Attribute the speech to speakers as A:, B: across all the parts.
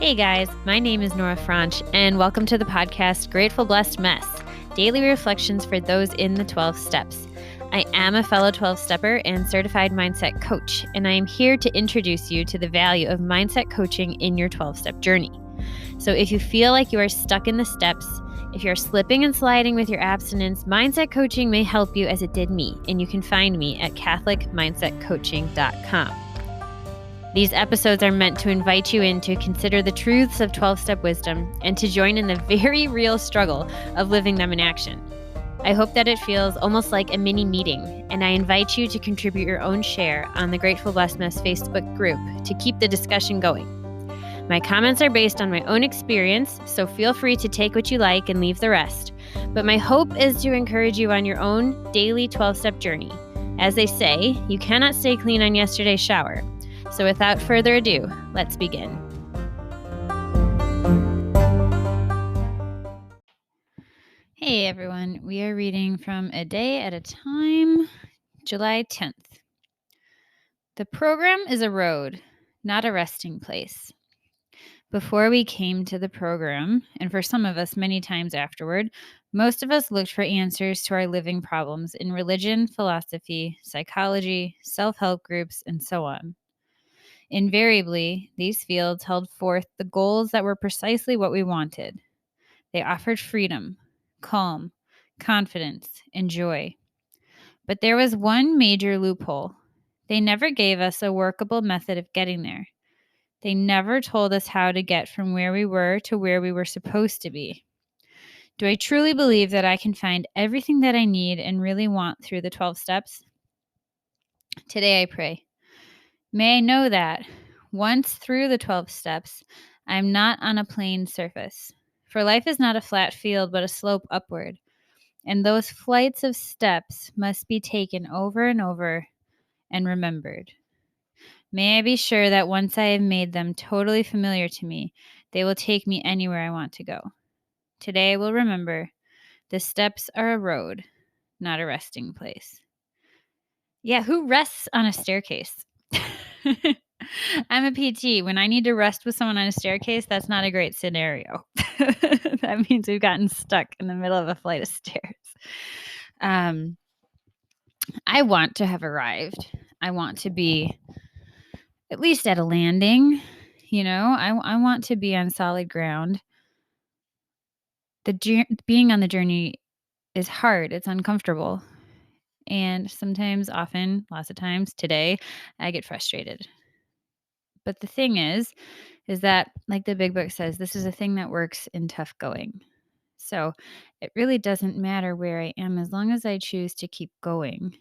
A: Hey guys, my name is Nora Franche, and welcome to the podcast Grateful Blessed Mess, daily reflections for those in the 12 steps. I am a fellow 12-stepper and certified mindset coach, and I am here to introduce you to the value of mindset coaching in your 12-step journey. So if you feel like you are stuck in the steps, if you're slipping and sliding with your abstinence, mindset coaching may help you as it did me, and you can find me at catholicmindsetcoaching.com. These episodes are meant to invite you in to consider the truths of 12-step wisdom and to join in the very real struggle of living them in action. I hope that it feels almost like a mini meeting, and I invite you to contribute your own share on the Grateful Blessedness Facebook group to keep the discussion going. My comments are based on my own experience, so feel free to take what you like and leave the rest. But my hope is to encourage you on your own daily 12-step journey. As they say, you cannot stay clean on yesterday's shower. So without further ado, let's begin. Hey everyone, we are reading from A Day at a Time, July 10th. The program is a road, not a resting place. Before we came to the program, and for some of us many times afterward, most of us looked for answers to our living problems in religion, philosophy, psychology, self-help groups, and so on. Invariably, these fields held forth the goals that were precisely what we wanted. They offered freedom, calm, confidence, and joy. But there was one major loophole. They never gave us a workable method of getting there. They never told us how to get from where we were to where we were supposed to be. Do I truly believe that I can find everything that I need and really want through the 12 steps? Today I pray. May I know that, once through the 12 steps, I am not on a plain surface. For life is not a flat field, but a slope upward. And those flights of steps must be taken over and over and remembered. May I be sure that once I have made them totally familiar to me, they will take me anywhere I want to go. Today I will remember, the steps are a road, not a resting place. Yeah, who rests on a staircase? I'm a PT. When I need to rest with someone on a staircase, that's not a great scenario. That means we've gotten stuck in the middle of a flight of stairs. I want to have arrived. I want to be at least at a landing. I want to be on solid ground. Being on the journey is hard. It's uncomfortable. And sometimes, often, lots of times, today, I get frustrated. But the thing is that, like the big book says, this is a thing that works in tough going. So it really doesn't matter where I am as long as I choose to keep going.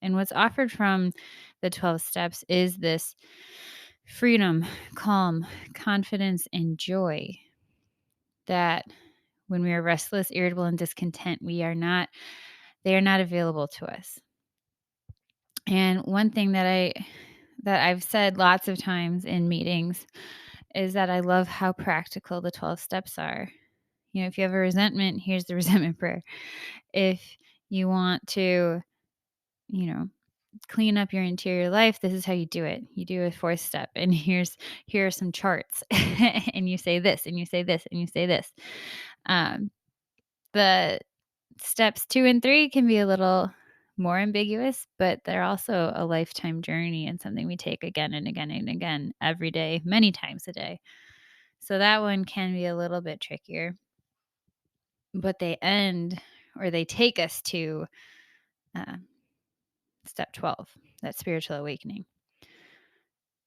A: And what's offered from the 12 steps is this freedom, calm, confidence, and joy that when we are restless, irritable, and discontent, they are not available to us. And one thing that I've said lots of times in meetings is that I love how practical the 12 steps are. If you have a resentment, here's the resentment prayer. If you want to, clean up your interior life, this is how you do it. You do a 4th step, and here are some charts, and you say this, and you say this, and you say this. The steps 2 and 3 can be a little more ambiguous, but they're also a lifetime journey and something we take again and again and again every day, many times a day. So that one can be a little bit trickier, but they take us to step 12, that spiritual awakening.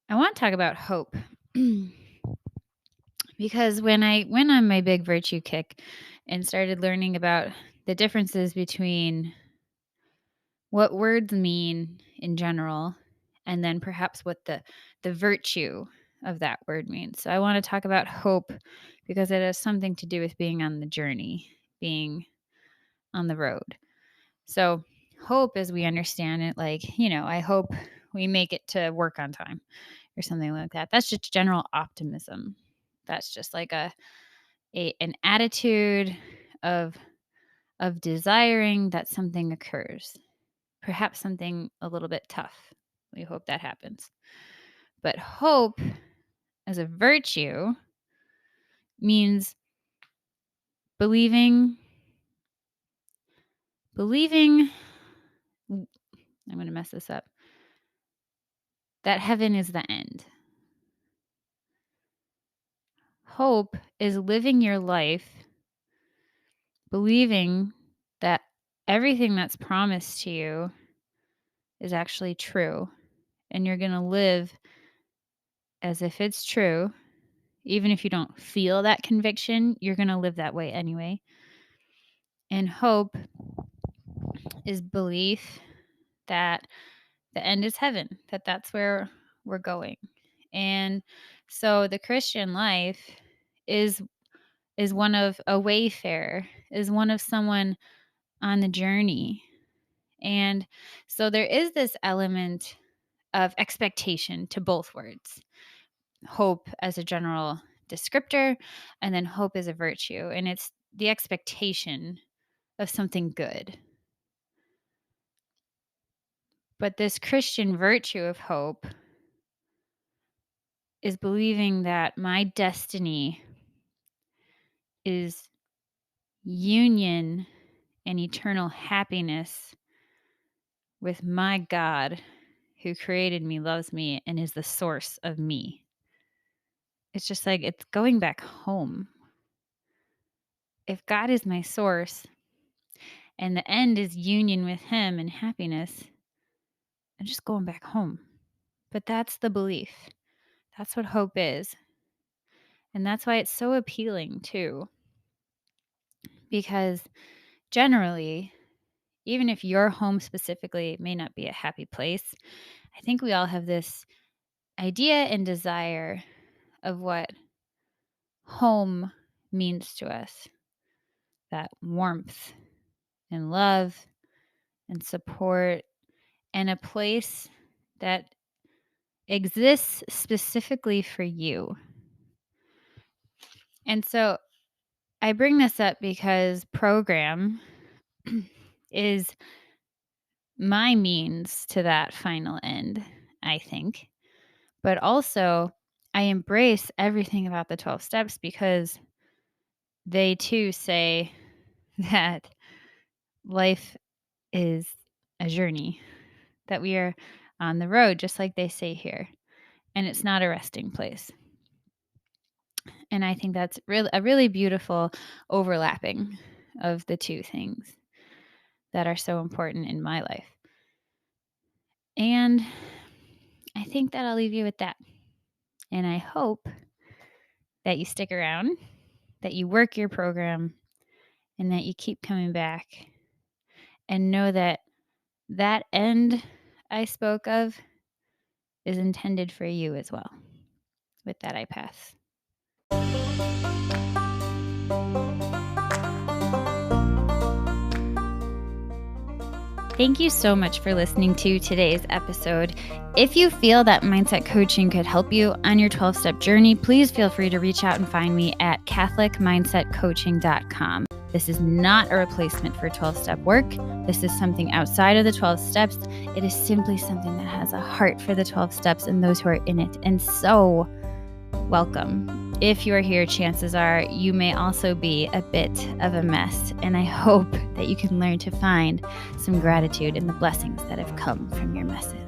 A: I want to talk about hope because when I went on my big virtue kick and started learning about the differences between what words mean in general, and then perhaps what the virtue of that word means. So I want to talk about hope because it has something to do with being on the journey, being on the road. So hope, as we understand it, I hope we make it to work on time or something like that. That's just general optimism. That's just like an attitude of desiring that something occurs. Perhaps something a little bit tough. We hope that happens. But hope as a virtue means believing, I'm going to mess this up, that heaven is the end. Hope is living your life believing that everything that's promised to you is actually true, and you're going to live as if it's true. Even if you don't feel that conviction, you're going to live that way anyway. And hope is belief that the end is heaven, that that's where we're going. And so the Christian life is one of a wayfarer, is one of someone on the journey. And so there is this element of expectation to both words. Hope as a general descriptor, and then hope as a virtue. And it's the expectation of something good. But this Christian virtue of hope is believing that my destiny is union and eternal happiness with my God, who created me, loves me, and is the source of me. It's just like, it's going back home. If God is my source and the end is union with him and happiness, I'm just going back home. But that's the belief. That's what hope is. And that's why it's so appealing too. Because generally, even if your home specifically may not be a happy place, I think we all have this idea and desire of what home means to us. That warmth and love and support, and a place that exists specifically for you. And so I bring this up because program is my means to that final end, I think. But also, I embrace everything about the 12 steps because they too say that life is a journey, that we are on the road, just like they say here, and it's not a resting place. And I think that's a really beautiful overlapping of the two things that are so important in my life. And I think that I'll leave you with that. And I hope that you stick around, that you work your program, and that you keep coming back and know that that end I spoke of is intended for you as well. With that, I pass. Thank you so much for listening to today's episode. If you feel that mindset coaching could help you on your 12-step journey, please feel free to reach out and find me at catholicmindsetcoaching.com. This is not a replacement for 12-step work. This is something outside of the 12 steps. It is simply something that has a heart for the 12 steps and those who are in it. And so, welcome. If you are here, chances are you may also be a bit of a mess. And I hope that you can learn to find some gratitude in the blessings that have come from your messes.